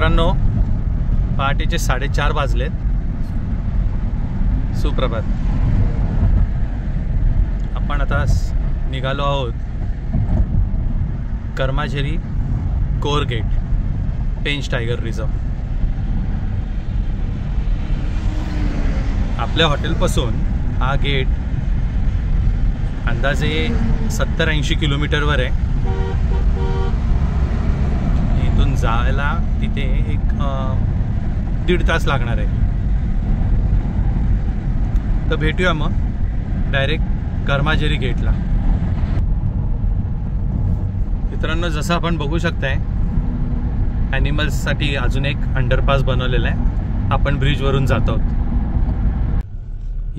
मित्रांनो, पहाटेचे 4:30 वाजलेत. सुप्रभात. आपण आता निघालो आहोत कर्माझेरी कोर गेट, पेंच टायगर रिझर्व. आपल्या हॉटेलपासून हा गेट अंदाजे 70-80 किलोमीटरवर आहे. इथून जायला तिथे एक 1.5 तास लागणार आहे. तर भेटूया मग डायरेक्ट कर्माझेरी गेटला. मित्रांनो, जसं आपण बघू शकताय, ॲनिमल्ससाठी अजून एक अंडरपास बनवलेला आहे. आपण ब्रिजवरून जात आहोत.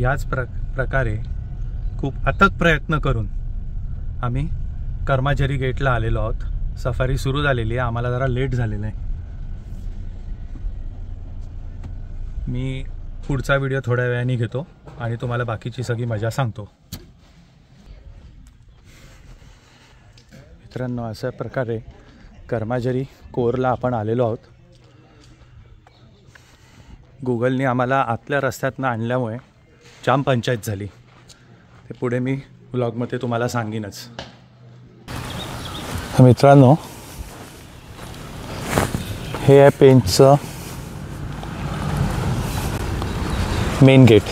याच प्रकारे खूप अथक प्रयत्न करून आम्ही कर्माझेरी गेटला आलेलो आहोत. सफारी सुरू झालेली आहे. आम्हाला जरा लेट झालेलं आहे. मी पुढचा व्हिडिओ थोड्या वेळाने घेतो आणि तुम्हाला बाकीची सगळी मजा सांगतो. मित्रांनो, अशा प्रकारे कर्माझेरी कोरला आपण आलेलो आहोत. गुगलने आम्हाला आतल्या रस्त्यातनं आणल्यामुळे जाम पंचायत झाली. ते पुढे मी व्लॉगमध्ये तुम्हाला सांगीनच. मित्रांनो, हे आहे पेंचचं मेन गेट.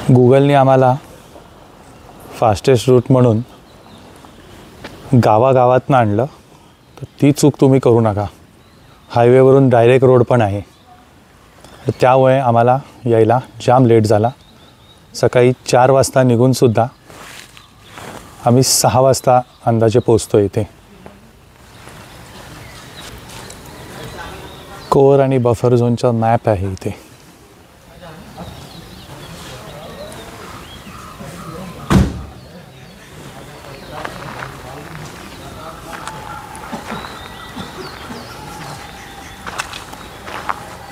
गुगलने आम्हाला फास्टेस्ट रूट म्हणून गावागावातनं आणलं, तर ती चूक तुम्ही करू नका. हायवेवरून डायरेक्ट रोड पण आहे. त्यामुळे आम्हाला यायला जाम लेट झाला. सकाळी 4 वाजता निघूनसुद्धा आम्ही 6 वाजता अंदाजे पोचतो इथे. कोर आणि बफर झोनचा मॅप आहे इथे.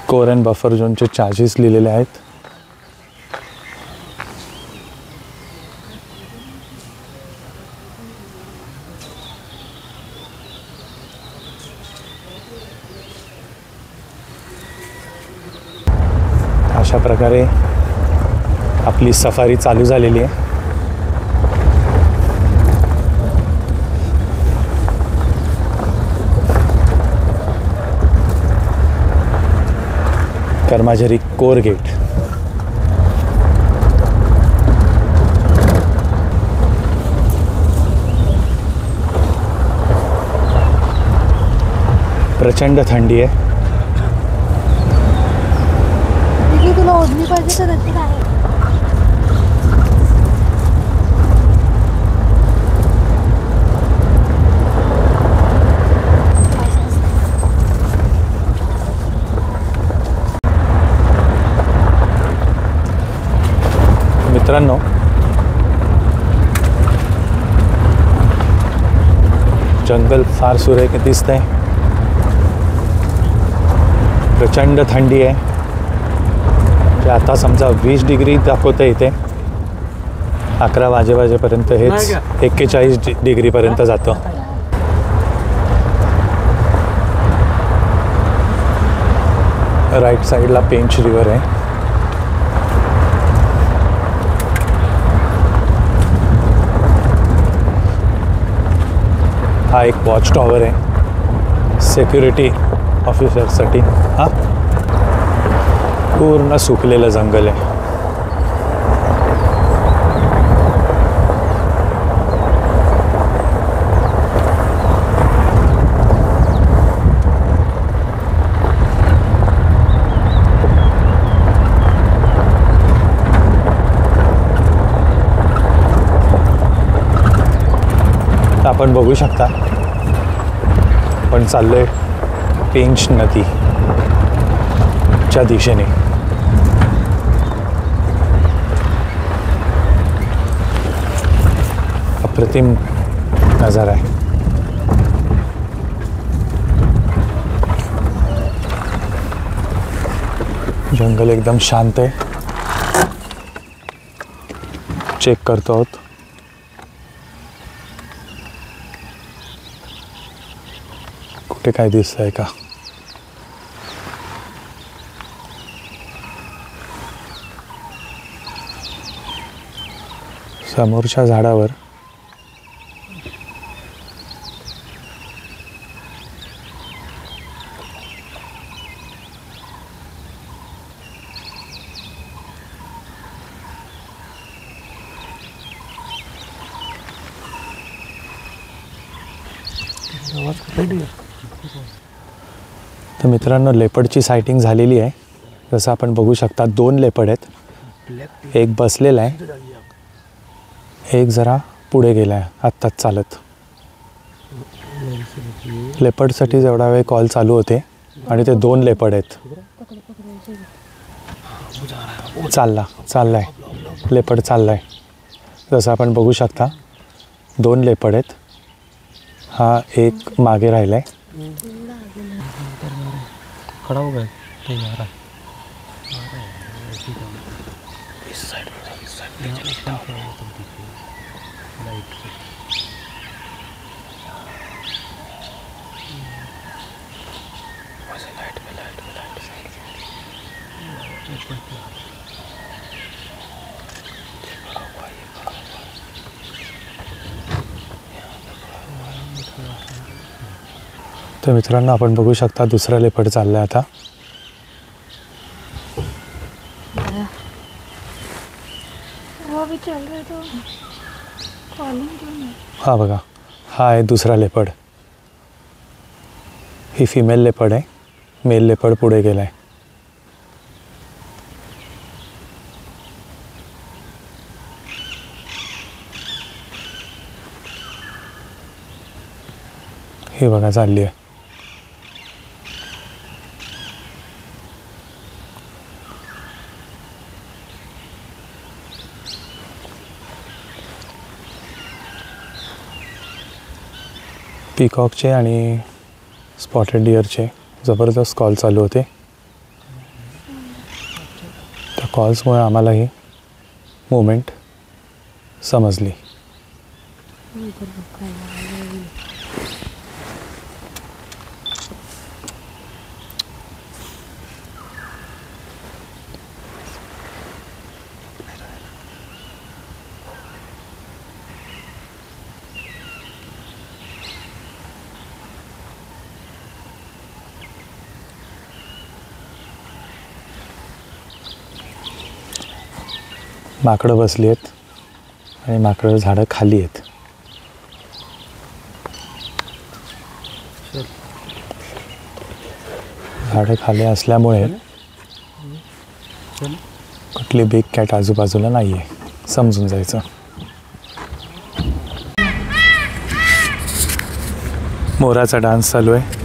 कोर अँड बफर झोनचे चार्जेस लिहिलेले आहेत. अशा प्रकारे आपली सफारी चालू झालेली आहे. कर्माझेरी कोर गेट. प्रचंड थंडी आहे. तुला ओढणी पाहिजे तर नक्की आहे. मित्रांनो, जंगल फार सुरेख दिसतंय. प्रचंड थंडी आहे. ते आता समजा 20 डिग्री दाखवतं इथे. 11 वाजेपर्यंत हेच 41 डिग्रीपर्यंत जातं. राईट साईडला पेंच रिव्हर आहे. हा एक वॉच टॉवर आहे सिक्युरिटी ऑफिसरसाठी. हा पूर्ण सुकलेलं जंगल आहे. आपण बघू शकता, आपण चाललोय पेंच नदीच्या दिशेने. अप्रतिम नजारा आहे. जंगल एकदम शांत आहे. चेक करतो आहोत. कुठे काय दिसतंय का? समोरच्या झाडावर तर मित्रांनो, लेपर्डची सायटिंग झालेली आहे. जसं आपण बघू शकता 2 लेपर्ड आहेत. एक बसलेला आहे, एक जरा पुढे गेला आहे आत्ताच चालत. लेपर्डसाठी जेवढा वेळ कॉल चालू होते आणि ते 2 लेपर्ड आहेत. चाललाय लेपर्ड चाललाय. जसं आपण बघू शकता 2 लेपर्ड आहेत. हा एक मागे राहिलाय. खड़ा हो गया तो यार तर मित्रांनो, आपण बघू शकता दुसरा लेपर्ड चाललाय आता. वो अभी चल रहे तो कॉलिंग क्यों नहीं? हा बघा, हा आहे दुसरा लेपर्ड. ही फिमेल लेपर्ड आहे. मेल लेपर्ड पुढे गेलाय. हे बघा चालली आहे. पीकॉकचे आणि स्पॉटेड डिअरचे जबरदस्त कॉल चालू होते. त्या कॉल्समुळे आम्हाला ही मुवमेंट समजली. माकडं बसली आहेत आणि माकडं झाडं खाली आहेत. झाडं खाली असल्यामुळे कुठली बिग कॅट आजूबाजूला नाही आहे, समजून जायचं. मोराचा डान्स चालू आहे.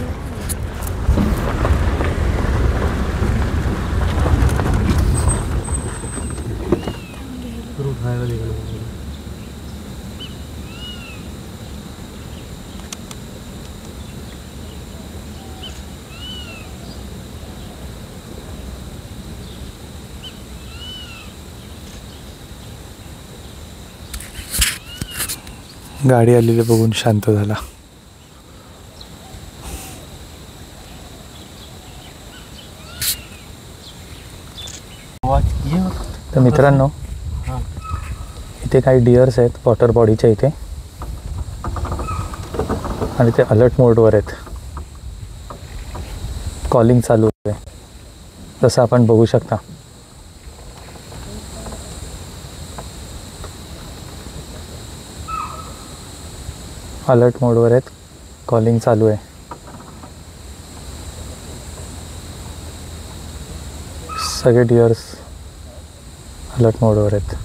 गाडी आलेली बघून शांत झाला. तर मित्रांनो, इथे काही डिअर्स आहेत वॉटर बॉडीच्या इथे आणि ते अलर्ट मोडवर आहेत. कॉलिंग चालू आहे जसं आपण बघू शकता. अलर्ट मोडवर आहेत, कॉलिंग चालू आहे. सगळे डिअर्स अलर्ट मोडवर आहेत.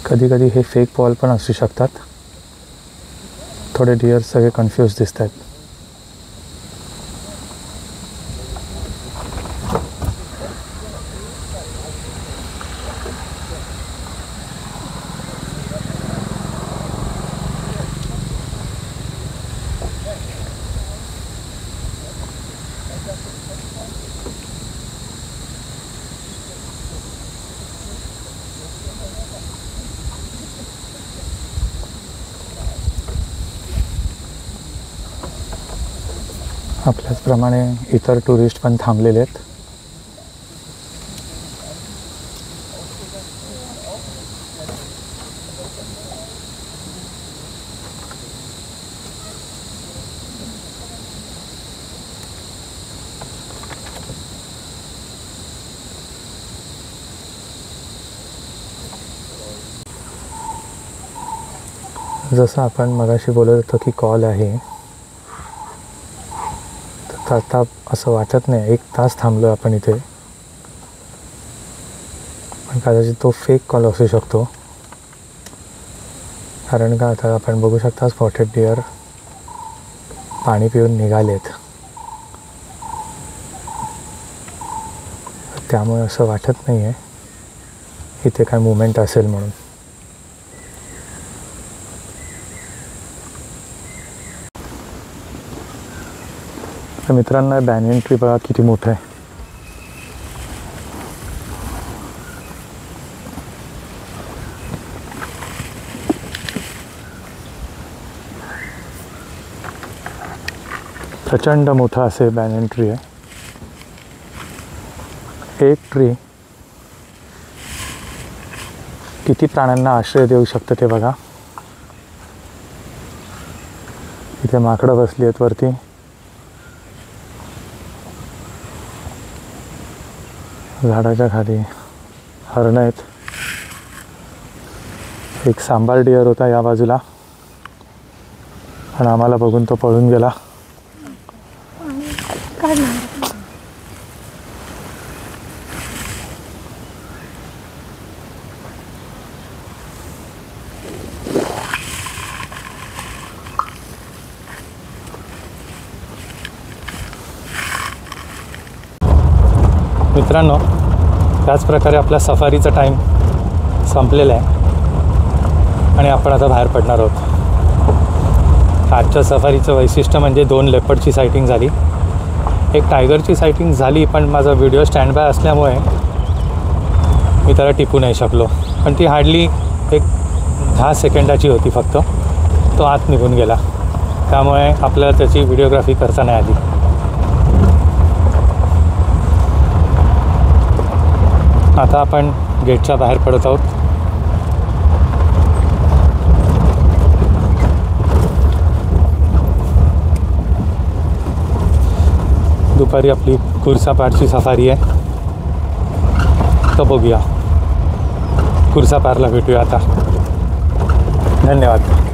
कधी कधी हे फेक पॉल पण असू शकतात. थोडे डिअर सगळे कन्फ्यूज दिसत आहेत. आपल्याचप्रमाणे इतर टुरिस्ट पण थांबलेले आहेत. जसं आपण मगाशी बोलत होतो की कॉल आहे, तर आता असं वाटत नाही 1 तास थांबलो आपण इथे, पण कदाचित तो फेक कॉल असू शकतो. कारण का आता आपण बघू शकता स्पॉटेड डिअर पाणी पिऊन निघालेत. त्यामुळे असं वाटत नाही आहे इथे काय मुवमेंट असेल म्हणून. तर मित्रांनो, बॅनियन ट्री बघा किती मोठं आहे. प्रचंड मोठं असे बॅनियन ट्री आहे. एक ट्री किती प्राण्यांना आश्रय देऊ शकतं ते बघा. इथे माकडं बसली आहेत वरती. झाडाच्या खाली हरणं आहेत. एक सांबार डिअर होता या बाजूला, आणि आम्हाला बघून तो पळून गेला. मित्रांनो, त्याच प्रकारे आपल्या सफारीचा टाईम संपलेला आहे आणि आपण आता बाहेर पडणार आहोत. आजच्या सफारीचं वैशिष्ट्य म्हणजे 2 लेपर्डची सायटिंग झाली, एक टायगरची सायटिंग झाली, पण माझा व्हिडिओ स्टँड बाय असल्यामुळे मी त्याला टिपू नाही शकलो. पण ती हार्डली एक 10 सेकंदाची होती फक्त. तो आत निघून गेला, त्यामुळे आपल्याला त्याची व्हिडिओग्राफी करता नाही आली. आता आपण गेटच्या बाहेर पडत आहोत. दुपारी आपली कुर्सापारची सफारी आहे, तर बघूया. कुर्सापारला भेटूया आता. धन्यवाद.